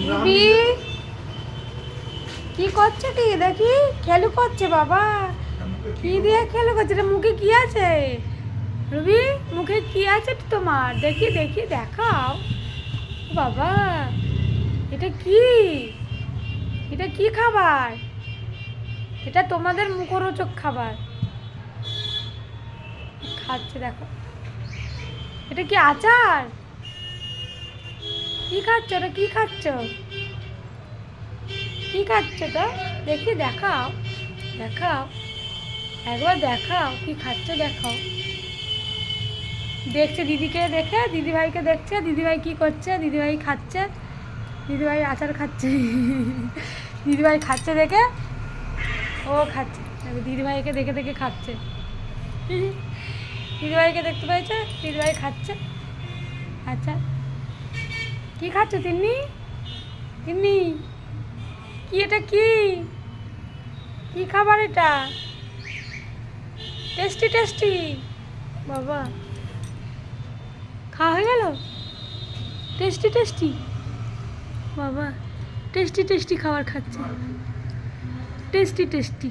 Ruby কি করছে? কি দেখি খেলু করছে বাবা। কি দিয়ে খেলু করছে? এটা মুখে কি আছে রুবি? মুখে কি আছে তোমার? দেখি দেখি দেখাও বাবা। এটা কি? এটা কি খাবার? এটা তোমাদের মুখরোচক খাবার। খাচ্ছে দেখো। এটা কি আচার? কি খাচ্ছ? ওটা কি খাচ্ছ? কি খাচ্ছ তো? দেখি দেখাও, দেখাও, একবার দেখাও কি খাচ্ছ দেখাও। দেখছে দিদিকে, দেখে দিদিভাইকে দেখছে। দিদিভাই কি করছে? দিদিভাই খাচ্ছে, দিদিভাই আচার খাচ্ছে। দিদিভাই খাচ্ছে দেখে ও খাচ্ছে। দিদিভাইকে দেখে দেখে খাচ্ছে। দিদিভাইকে দেখতে পেয়েছে, দিদিভাই খাচ্ছে। আচ্ছা কি খাচ্ছ তিন্নি? তিন্নি কি এটা? কি কি খাবার এটা? টেস্টি টেস্টি বাবা। খাওয়া হয়ে গেল? টেস্টি টেস্টি বাবা, টেস্টি টেস্টি খাবার খাচ্ছে, টেস্টি টেস্টি।